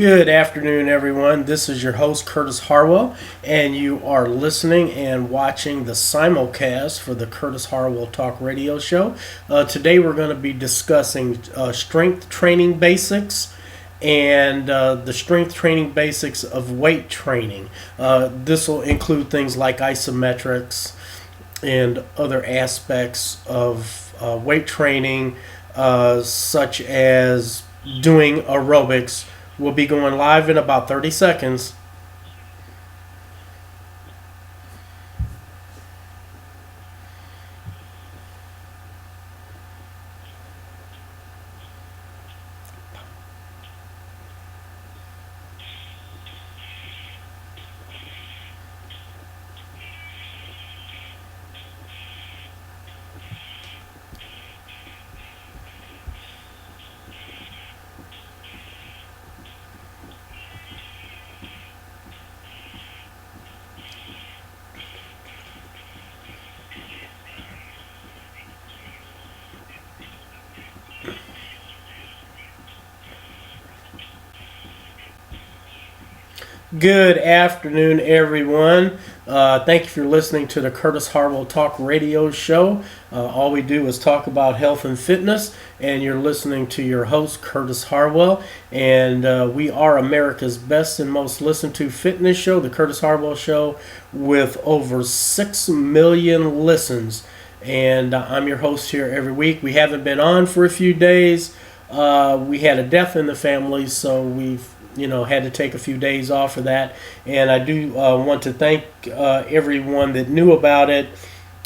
Good afternoon, everyone. This is your host, Curtis Harwell, and you are listening and watching the simulcast for the Curtis Harwell Talk Radio Show. Today, we're going to be discussing strength training basics and the strength training basics of weight training. This will include things like isometrics and other aspects of weight training, such as doing aerobics. We'll be going live in about 30 seconds. Good afternoon, everyone. Thank you for listening to the Curtis Harwell Talk Radio Show. All we do is talk about health and fitness, and you're listening to your host, Curtis Harwell. And we are America's best and most listened to fitness show, the Curtis Harwell Show, with over 6 million listens. And I'm your host here every week. We haven't been on for a few days. We had a death in the family, so we've had to take a few days off of that. And I do want to thank everyone that knew about it,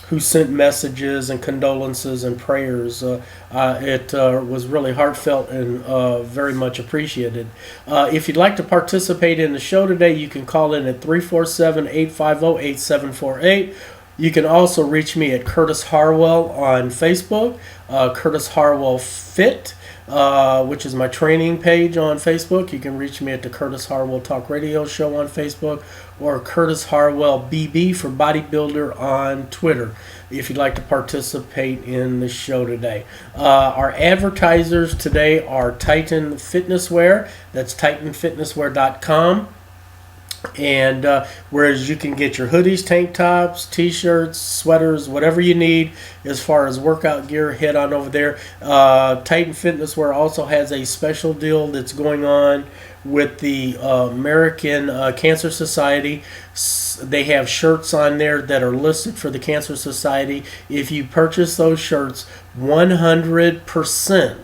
who sent messages and condolences and prayers. It was really heartfelt and very much appreciated. If you'd like to participate in the show today, you can call in at 347-850-8748. You can also reach me at Curtis Harwell on Facebook, Curtis Harwell Fit, which is my training page on Facebook. You can reach me at the Curtis Harwell Talk Radio Show on Facebook, or Curtis Harwell BB for Bodybuilder on Twitter, if you'd like to participate in the show today. Our advertisers today are Titan Fitnesswear. That's titanfitnesswear.com. And whereas you can get your hoodies, tank tops, t-shirts, sweaters, whatever you need as far as workout gear, head on over there. Titan Fitnesswear also has a special deal that's going on with the American Cancer Society. They have shirts on there that are listed for the Cancer Society. If you purchase those shirts, 100%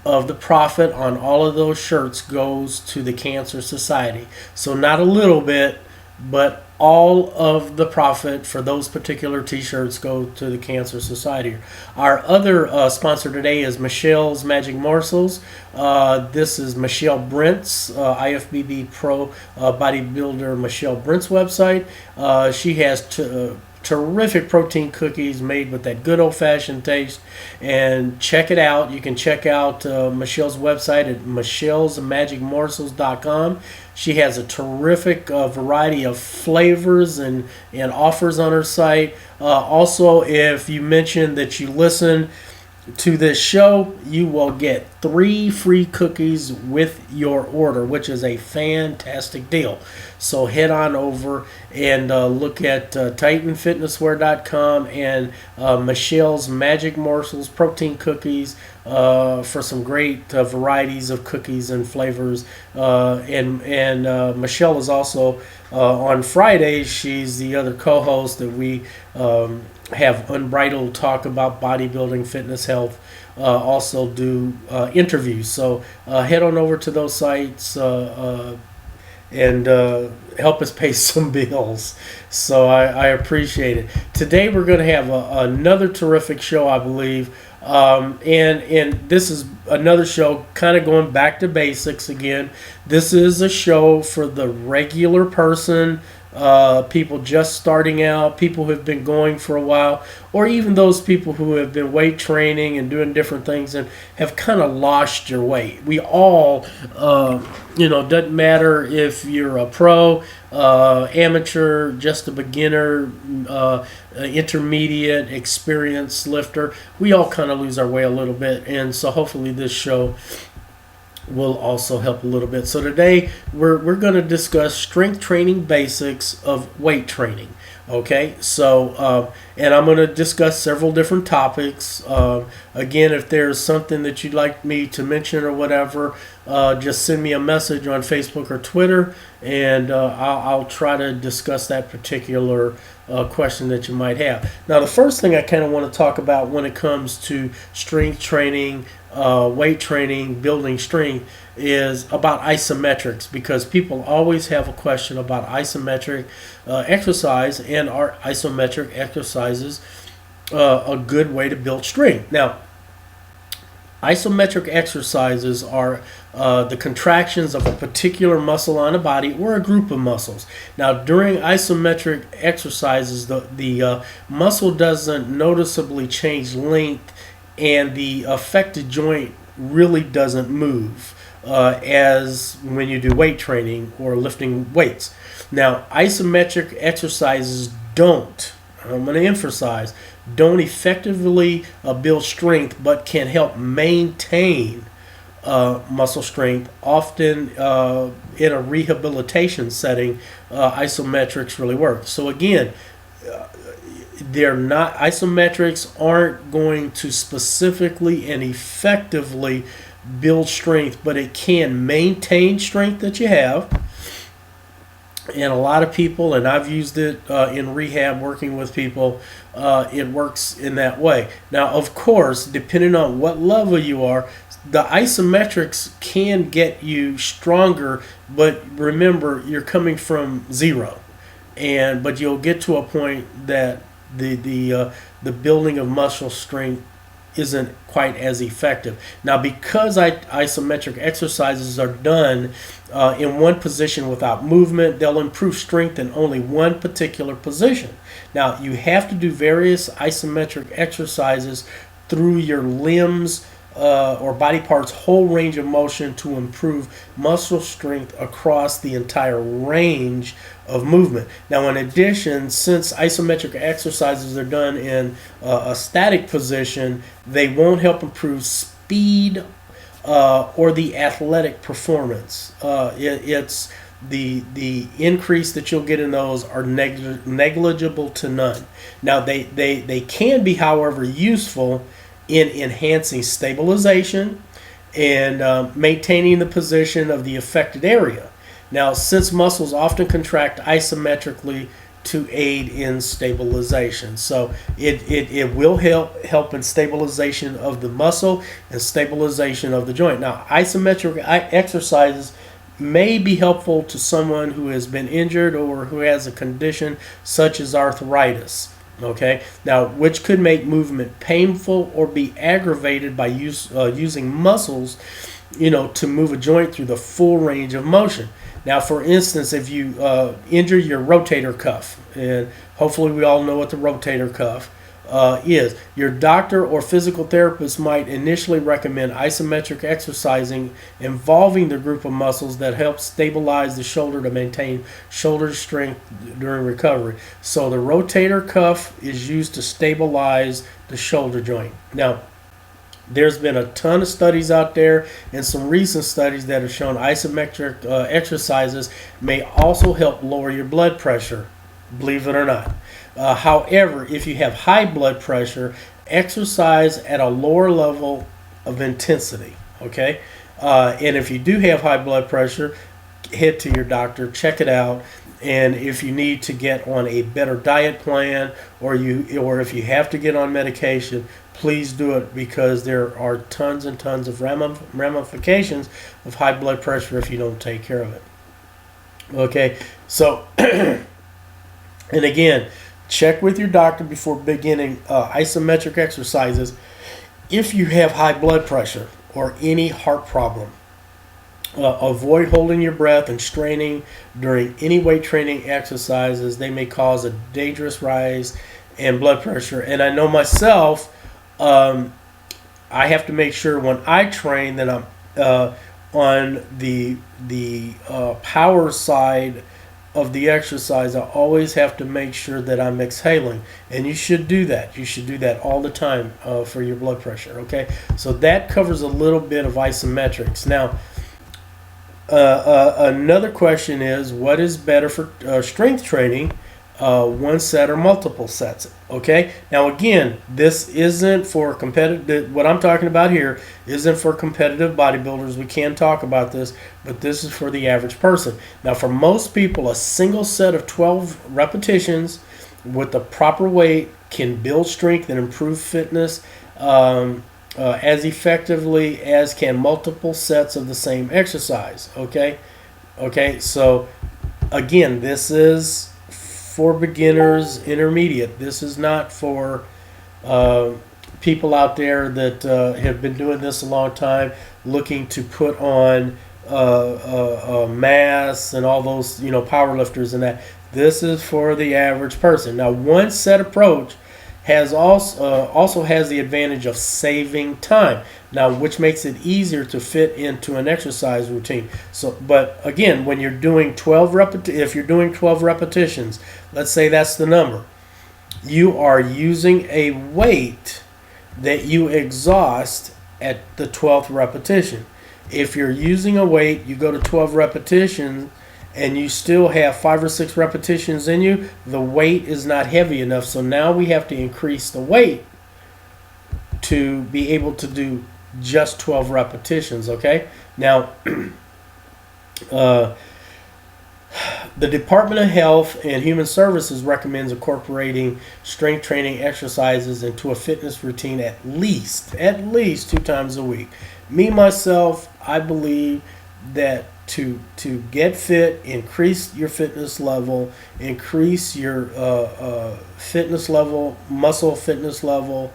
of the profit on all of those shirts goes to the Cancer Society. So not a little bit, but all of the profit for those particular t-shirts go to the Cancer Society. Our other sponsor today is Michelle's Magic Morsels. This is Michelle Brent's IFBB Pro bodybuilder Michelle Brent's website. She has terrific protein cookies made with that good old-fashioned taste, and check it out. You can check out Michelle's website at michellesmagicmorsels.com. She has a terrific variety of flavors and offers on her site. Also, if you mention that you listen to this show, you will get 3 free cookies with your order, which is a fantastic deal. So head on over and look at titanfitnesswear.com and Michelle's Magic Morsels protein cookies for some great varieties of cookies and flavors. And Michelle is also on Fridays. She's the other co-host that we have unbridled talk about bodybuilding, fitness, health. Also do interviews. So head on over to those sites and help us pay some bills. So I appreciate it. Today we're going to have another terrific show, I believe. And this is another show kind of going back to basics again. This is a show for the regular person, people just starting out, people who have been going for a while, or even those people who have been weight training and doing different things and have kind of lost your weight. We all, doesn't matter if you're a pro, amateur, just a beginner, intermediate, experienced lifter. We all kind of lose our way a little bit, and so hopefully this show will also help a little bit. So today we're going to discuss strength training basics of weight training. Okay, so and I'm going to discuss several different topics. Again, if there's something that you'd like me to mention or whatever, just send me a message on Facebook or Twitter, and I'll try to discuss that particular question that you might have. Now, the first thing I kind of want to talk about when it comes to strength training, weight training, building strength, is about isometrics, because people always have a question about isometric exercise, and are isometric exercises a good way to build strength. Now, isometric exercises are the contractions of a particular muscle on a body or a group of muscles. Now, during isometric exercises, the muscle doesn't noticeably change length, and the affected joint really doesn't move as when you do weight training or lifting weights. Now, isometric exercises don't, I'm going to emphasize, don't effectively build strength, but can help maintain muscle strength. Often in a rehabilitation setting, isometrics really work. So again, they're not, isometrics aren't going to specifically and effectively build strength, but it can maintain strength that you have. And a lot of people, and I've used it in rehab working with people, it works in that way. Now, of course, depending on what level you are, the isometrics can get you stronger, but remember, you're coming from zero. But you'll get to a point that the building of muscle strength isn't quite as effective. Now, because isometric exercises are done in one position without movement, they'll improve strength in only one particular position. Now, you have to do various isometric exercises through your limbs or body parts' whole range of motion to improve muscle strength across the entire range of movement. Now, in addition, since isometric exercises are done in a static position, they won't help improve speed or the athletic performance. It's the increase that you'll get in those are negligible to none. Now, they can be, however, useful in enhancing stabilization and maintaining the position of the affected area. Now, since muscles often contract isometrically to aid in stabilization, so it will help in stabilization of the muscle and stabilization of the joint. Now, isometric exercises may be helpful to someone who has been injured or who has a condition such as arthritis. Okay, now, which could make movement painful or be aggravated by using muscles, to move a joint through the full range of motion. Now, for instance, if you injure your rotator cuff, and hopefully we all know what the rotator cuff is, your doctor or physical therapist might initially recommend isometric exercising involving the group of muscles that help stabilize the shoulder to maintain shoulder strength during recovery. So the rotator cuff is used to stabilize the shoulder joint. Now, there's been a ton of studies out there and some recent studies that have shown isometric exercises may also help lower your blood pressure, believe it or not. However, if you have high blood pressure, exercise at a lower level of intensity, okay? And if you do have high blood pressure, head to your doctor, check it out. And if you need to get on a better diet plan, or if you have to get on medication, please do it, because there are tons and tons of ramifications of high blood pressure if you don't take care of it. Okay, so, and again, check with your doctor before beginning isometric exercises if you have high blood pressure or any heart problem. Avoid holding your breath and straining during any weight training exercises. They may cause a dangerous rise in blood pressure. And I know myself, I have to make sure when I train that I'm on the power side of the exercise. I always have to make sure that I'm exhaling, and you should do that. You should do that all the time for your blood pressure. Okay, so that covers a little bit of isometrics. Now, Another question is, what is better for strength training, one set or multiple sets? Okay. Now, again, this isn't for competitive. What I'm talking about here isn't for competitive bodybuilders. We can talk about this, but this is for the average person. Now, for most people, a single set of 12 repetitions with the proper weight can build strength and improve fitness as effectively as can multiple sets of the same exercise. Okay, so again, this is for beginners, intermediate. This is not for people out there that have been doing this a long time, looking to put on mass and all those, power lifters and that. This is for the average person. Now, one set approach has also has the advantage of saving time. Now, which makes it easier to fit into an exercise routine. So, but again, when you're doing if you're doing 12 repetitions, let's say that's the number, you are using a weight that you exhaust at the 12th repetition. If you're using a weight, you go to 12 repetitions and you still have 5 or 6 repetitions in you, the weight is not heavy enough. So now we have to increase the weight to be able to do just 12 repetitions, okay? Now, the Department of Health and Human Services recommends incorporating strength training exercises into a fitness routine at least 2 times a week. Me, myself, I believe that to get fit, increase your fitness level, increase your fitness level, muscle fitness level,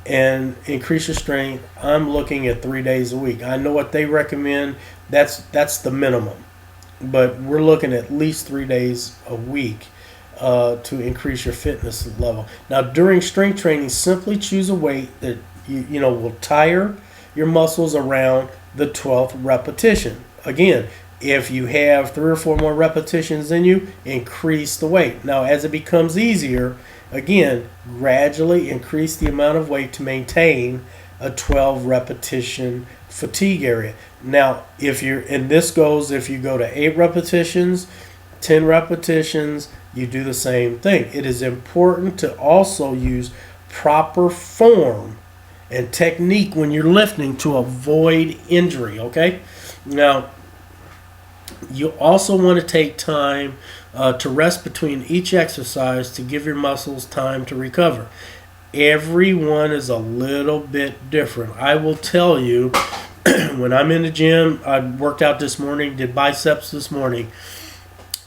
and increase your strength, I'm looking at 3 days a week. I know what they recommend. That's the minimum. But we're looking at least 3 days a week to increase your fitness level. Now, during strength training, simply choose a weight that you know will tire your muscles around the 12th repetition. Again, if you have 3 or 4 more repetitions in you, increase the weight. Now, as it becomes easier, again, gradually increase the amount of weight to maintain a 12 repetition fatigue area. Now, if you go to 8 repetitions, 10 repetitions, you do the same thing. It is important to also use proper form and technique when you're lifting to avoid injury, okay? Now, you also want to take time to rest between each exercise to give your muscles time to recover. Everyone is a little bit different. I will tell you, when I'm in the gym, I worked out this morning, did biceps this morning,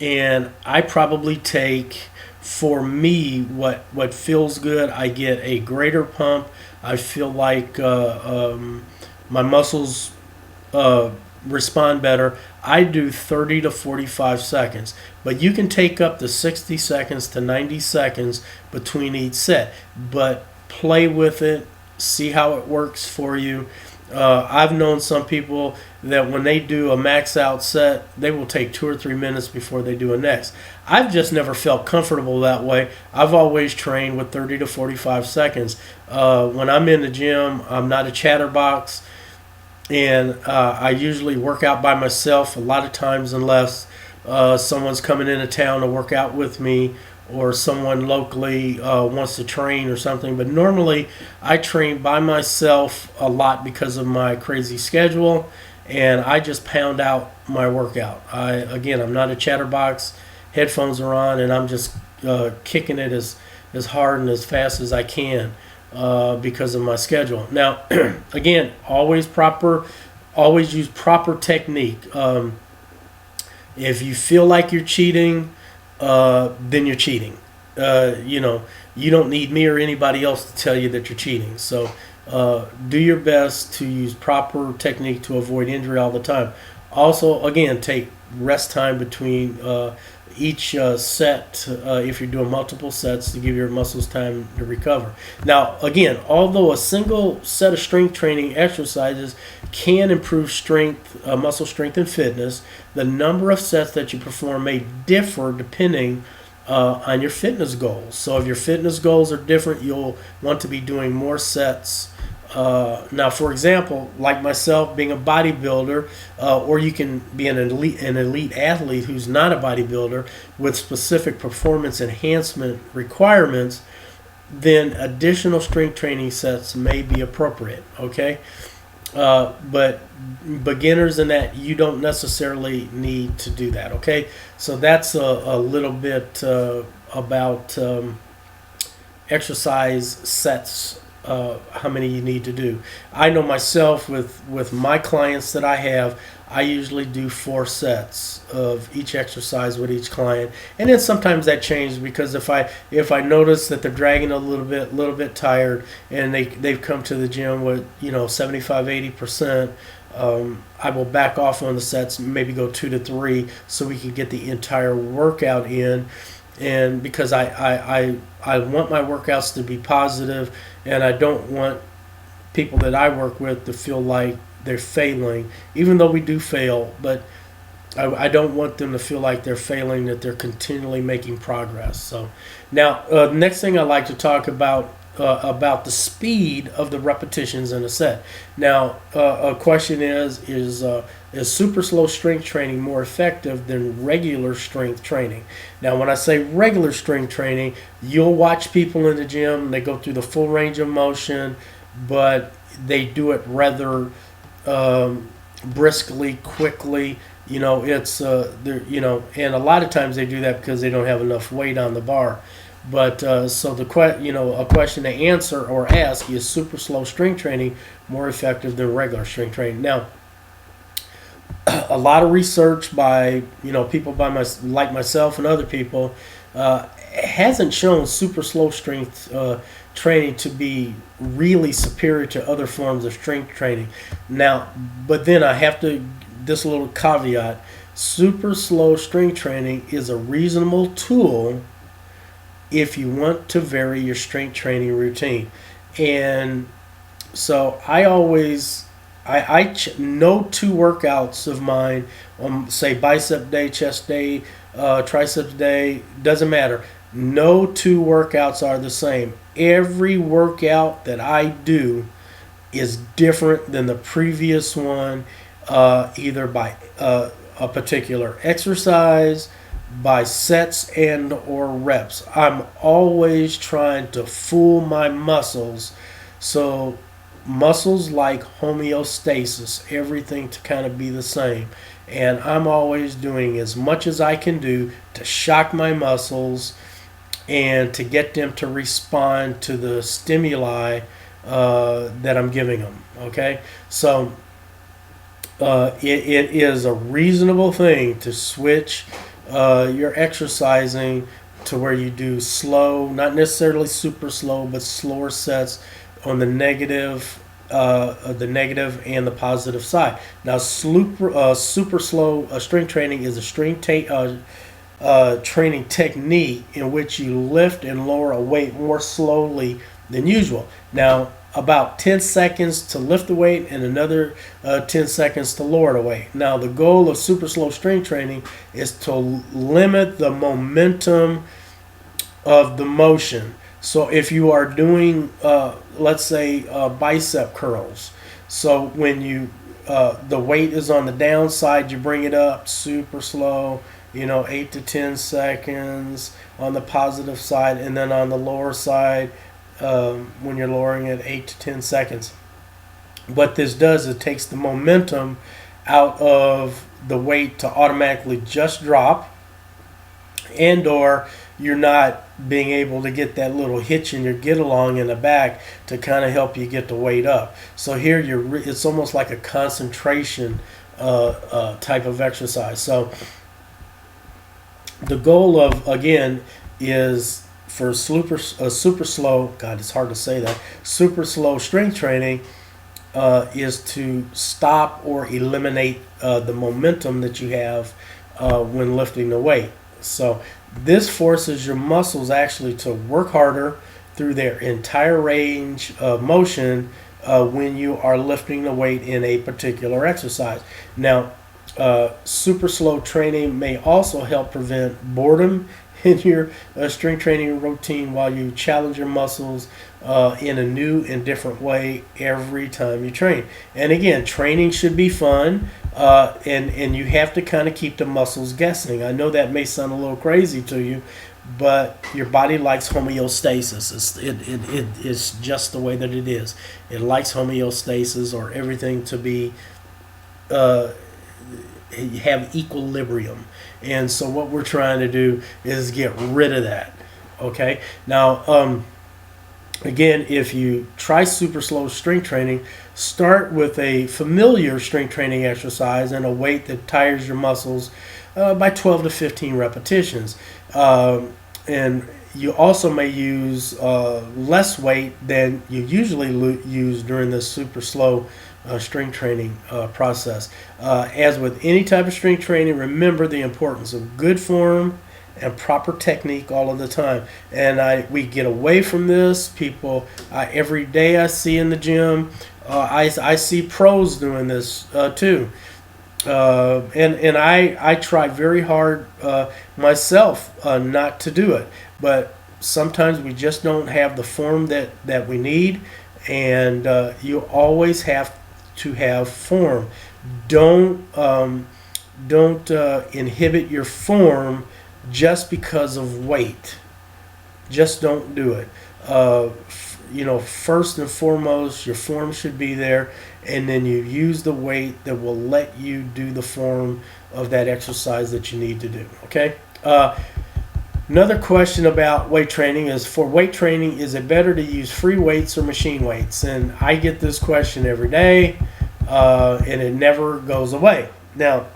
and I probably take, for me, what feels good. I get a greater pump. I feel like my muscles respond better. I do 30 to 45 seconds, but you can take up to 60 seconds to 90 seconds between each set, but play with it, see how it works for you. I've known some people that when they do a max out set, they will take 2 or 3 minutes before they do a next. I've just never felt comfortable that way. I've always trained with 30 to 45 seconds. When I'm in the gym, I'm not a chatterbox, and I usually work out by myself a lot of times, unless someone's coming into town to work out with me, or someone locally wants to train or something. But normally I train by myself a lot because of my crazy schedule, and I just pound out my workout. I'm not a chatterbox. Headphones are on, and I'm just kicking it as hard and as fast as I can because of my schedule. Now, again, always use proper technique. If you feel like you're cheating, then you're cheating. You don't need me or anybody else to tell you that you're cheating. So do your best to use proper technique to avoid injury all the time. Also, again, take rest time between each set if you're doing multiple sets, to give your muscles time to recover. Now, again, although a single set of strength training exercises can improve strength, muscle strength and fitness, the number of sets that you perform may differ depending on your fitness goals. So if your fitness goals are different, you'll want to be doing more sets Now, for example, like myself, being a bodybuilder, or you can be an elite athlete who's not a bodybuilder with specific performance enhancement requirements, then additional strength training sets may be appropriate. Okay, but beginners in that, you don't necessarily need to do that. Okay, so that's a little bit about exercise sets, how many you need to do. I know myself with my clients that I have, I usually do 4 sets of each exercise with each client, and then sometimes that changes because if I notice that they're dragging a little bit tired, and they've come to the gym with 75-80%, I will back off on the sets, maybe go 2 to 3, so we can get the entire workout in. And because I want my workouts to be positive, and I don't want people that I work with to feel like they're failing, even though we do fail, but I don't want them to feel like they're failing, that they're continually making progress. So now, next thing I like to talk about the speed of the repetitions in a set. Now, a question is super slow strength training more effective than regular strength training? Now, when I say regular strength training, you'll watch people in the gym, they go through the full range of motion, but they do it rather briskly, quickly. It's and a lot of times they do that because they don't have enough weight on the bar. But so a question to answer or ask is: super slow strength training more effective than regular strength training? Now, a lot of research by people like myself and other people hasn't shown super slow strength training to be really superior to other forms of strength training. Now, but then I have to this little caveat: super slow strength training is a reasonable tool if you want to vary your strength training routine. And so I always know 2 workouts of mine, say bicep day, chest day, triceps day, doesn't matter. No 2 workouts are the same. Every workout that I do is different than the previous one, either by a particular exercise, by sets and or reps. I'm always trying to fool my muscles, so muscles like homeostasis, everything to kind of be the same. And I'm always doing as much as I can do to shock my muscles and to get them to respond to the stimuli that I'm giving them. Okay, so it is a reasonable thing to switch your exercising to where you do slow, not necessarily super slow, but slower sets on the negative and the positive side. Now, super slow strength training is a strength training technique in which you lift and lower a weight more slowly than usual. Now, about 10 seconds to lift the weight and another 10 seconds to lower the weight. Now, the goal of super slow strength training is to limit the momentum of the motion. So if you are doing, let's say, bicep curls, so when the weight is on the downside, you bring it up super slow, 8 to 10 seconds on the positive side, and then on the lower side, when you're lowering it, 8 to 10 seconds. What this does, it takes the momentum out of the weight to automatically just drop, and or you're not being able to get that little hitch in your get along in the back to kind of help you get the weight up. So here it's almost like a concentration type of exercise. So the goal of, again, is for super slow, God, it's hard to say that, super slow strength training is to stop or eliminate the momentum that you have when lifting the weight. So this forces your muscles actually to work harder through their entire range of motion when you are lifting the weight in a particular exercise. Now, super slow training may also help prevent boredom in your strength training routine while you challenge your muscles in a new and different way every time you train. And again, training should be fun, and you have to kind of keep the muscles guessing. I know that may sound a little crazy to you, but your body likes homeostasis. It's just the way that it is. It likes homeostasis, or everything to be have equilibrium. And so what we're trying to do is get rid of that. Okay. Now, again, if you try super slow strength training, start with a familiar strength training exercise and a weight that tires your muscles by 12 to 15 repetitions. And you also may use less weight than you usually use during this super slow strength training process. As with any type of strength training, remember the importance of good form and proper technique all of the time. And we get away from this. People, every day I see in the gym, I see pros doing this too. And I try very hard myself not to do it. But sometimes we just don't have the form that we need. And you always have to have form. Don't inhibit your form just because of weight. Just don't do it. First and foremost, your form should be there, and then you use the weight that will let you do the form of that exercise that you need to do. Okay. Another question about weight training is, for weight training, is it better to use free weights or machine weights? And I get this question every day, and it never goes away. Now,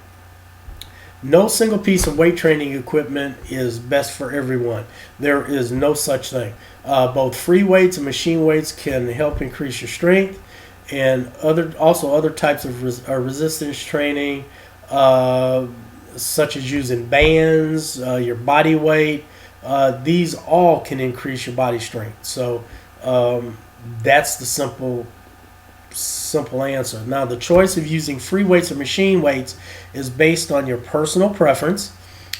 no single piece of weight training equipment is best for everyone. There is no such thing. Both free weights and machine weights can help increase your strength, and other types of resistance training, such as using bands, your body weight. These all can increase your body strength. So that's the simple answer. Now, the choice of using free weights or machine weights is based on your personal preference,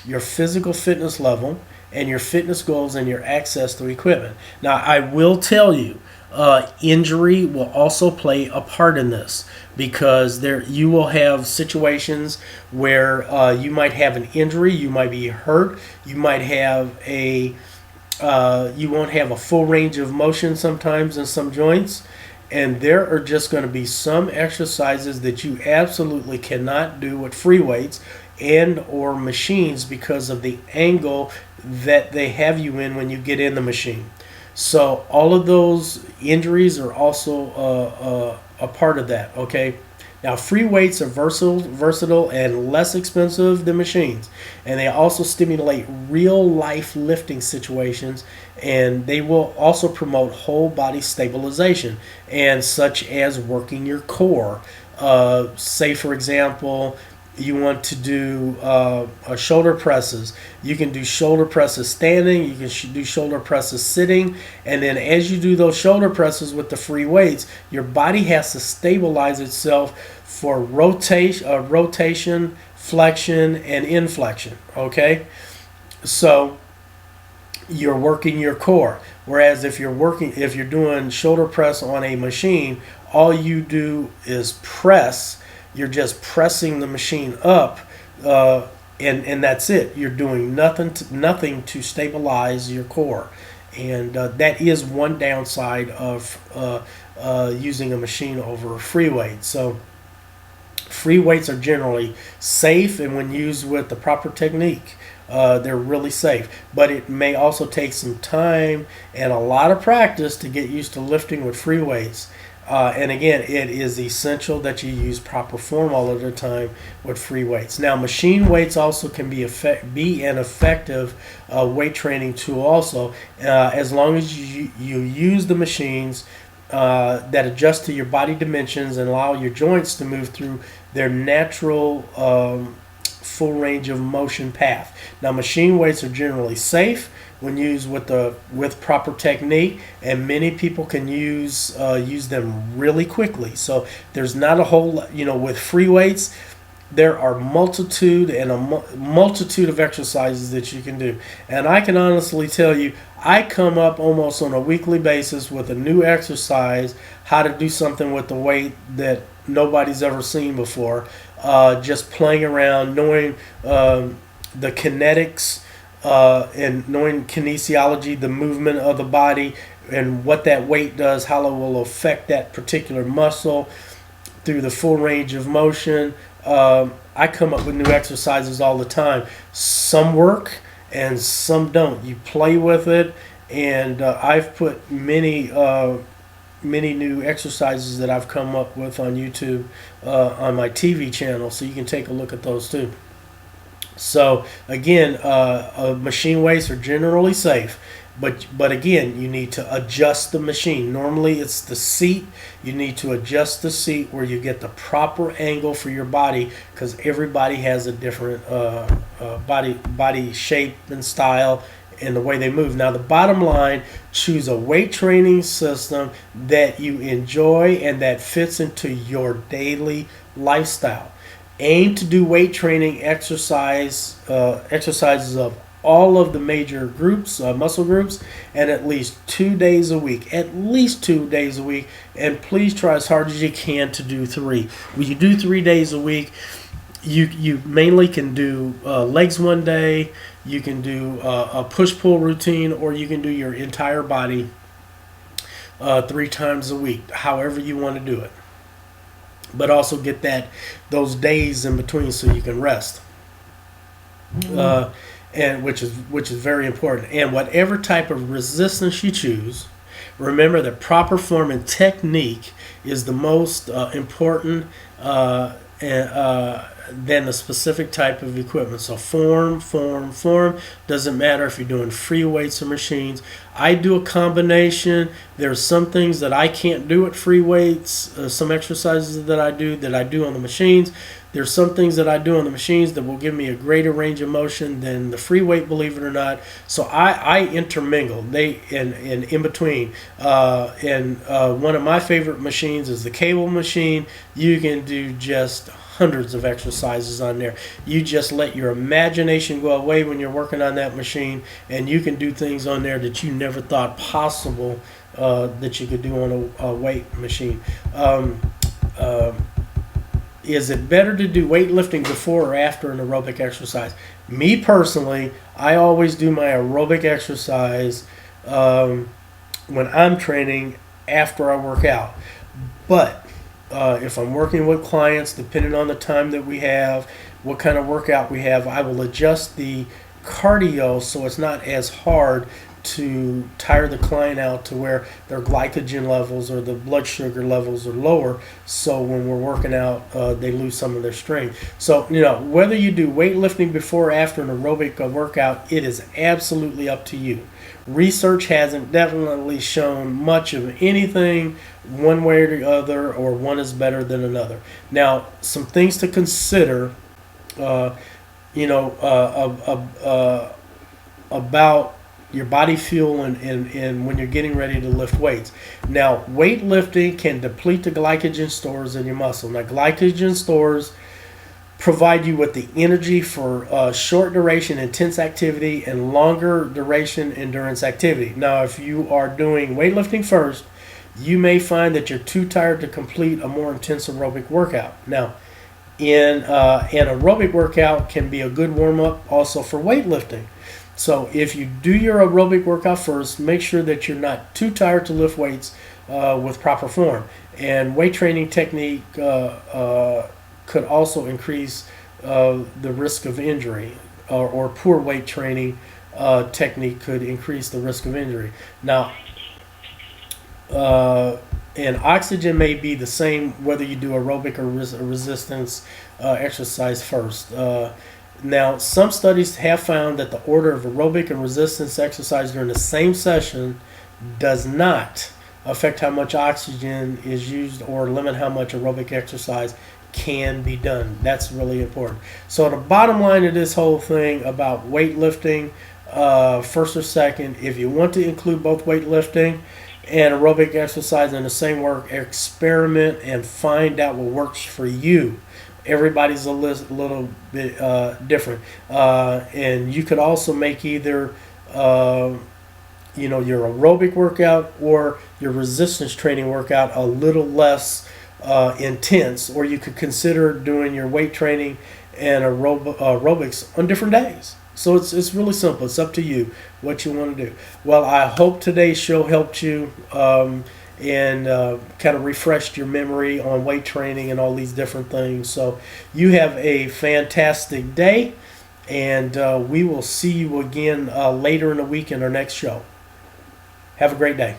your physical fitness level, and your fitness goals and your access to equipment. Now, I will tell you, injury will also play a part in this, because you will have situations where you might have an injury, you might be hurt, you might have you won't have a full range of motion sometimes in some joints. And there are just going to be some exercises that you absolutely cannot do with free weights and or machines because of the angle that they have you in when you get in the machine. So all of those injuries are also a part of that. Okay. Now, free weights are versatile and less expensive than machines, and they also stimulate real life lifting situations, and they will also promote whole body stabilization, and such as working your core. Say, for example, you want to do shoulder presses. You can do shoulder presses standing. You can do shoulder presses sitting. And then as you do those shoulder presses with the free weights, your body has to stabilize itself for rotation, flexion, and inflection. Okay? So you're working your core. Whereas if you're doing shoulder press on a machine, all you do is press. You're just pressing the machine up, and that's it. You're doing nothing to stabilize your core, and that is one downside of using a machine over free weights. So free weights are generally safe, and when used with the proper technique, they're really safe. But it may also take some time and a lot of practice to get used to lifting with free weights. And again, it is essential that you use proper form all of the time with free weights. Now, machine weights also can be an effective weight training tool also, as long as you use the machines that adjust to your body dimensions and allow your joints to move through their natural full range of motion path. Now, machine weights are generally safe when used with proper technique, and many people can use them really quickly. So there's not a whole, with free weights, there are multitude and multitude of exercises that you can do. And I can honestly tell you, I come up almost on a weekly basis with a new exercise, how to do something with the weight that nobody's ever seen before. Just playing around, knowing the kinetics and knowing kinesiology, the movement of the body, and what that weight does, how it will affect that particular muscle through the full range of motion. I come up with new exercises all the time. Some work and some don't. You play with it, and I've put many new exercises that I've come up with on YouTube on my TV channel, so you can take a look at those too. So again, machine weights are generally safe, but again, you need to adjust the machine. Normally, it's the seat. You need to adjust the seat where you get the proper angle for your body, because everybody has a different body shape and style and the way they move. Now, the bottom line: choose a weight training system that you enjoy and that fits into your daily lifestyle. Aim to do weight training exercises of all of the major groups, muscle groups, and at least 2 days a week. At least 2 days a week, and please try as hard as you can to do 3. When you do 3 days a week, you mainly can do legs one day, you can do a push-pull routine, or you can do your entire body 3 times a week, however you want to do it. But also get those days in between so you can rest, and which is very important. And whatever type of resistance you choose, remember that proper form and technique is the most important than the specific type of equipment. So form. Doesn't matter if you're doing free weights or machines. I do a combination. There's some things that I can't do at free weights, some exercises that I do on the machines. There's some things that I do on the machines that will give me a greater range of motion than the free weight, believe it or not. So I intermingle in between. One of my favorite machines is the cable machine. You can do just hundreds of exercises on there. You just let your imagination go away when you're working on that machine, and you can do things on there that you never thought possible that you could do on a weight machine. Is it better to do weightlifting before or after an aerobic exercise? Me personally, I always do my aerobic exercise when I'm training after I work out. But if I'm working with clients, depending on the time that we have, what kind of workout we have, I will adjust the cardio so it's not as hard to tire the client out to where their glycogen levels or the blood sugar levels are lower, so when we're working out they lose some of their strength. So whether you do weightlifting before or after an aerobic workout, it is absolutely up to you. Research hasn't definitely shown much of anything one way or the other, or one is better than another. Now, some things to consider about your body fuel and when you're getting ready to lift weights. Now, weightlifting can deplete the glycogen stores in your muscle. Now, glycogen stores provide you with the energy for short duration intense activity and longer duration endurance activity. Now, if you are doing weightlifting first, you may find that you're too tired to complete a more intense aerobic workout. Now, an aerobic workout can be a good warm-up also for weightlifting. So if you do your aerobic workout first, make sure that you're not too tired to lift weights with proper form. And weight training technique could also increase the risk of injury, or poor weight training technique could increase the risk of injury. Now, and oxygen may be the same whether you do aerobic or resistance exercise first. Now, some studies have found that the order of aerobic and resistance exercise during the same session does not affect how much oxygen is used or limit how much aerobic exercise can be done. That's really important. So the bottom line of this whole thing about weightlifting, first or second, if you want to include both weightlifting and aerobic exercise in the same work, experiment and find out what works for you. Everybody's a little bit different. And you could also make either your aerobic workout or your resistance training workout a little less intense, or you could consider doing your weight training and aerobics on different days. So it's really simple. It's up to you what you want to do. Well, I hope today's show helped you and kind of refreshed your memory on weight training and all these different things. So you have a fantastic day, and we will see you again later in the week in our next show. Have a great day.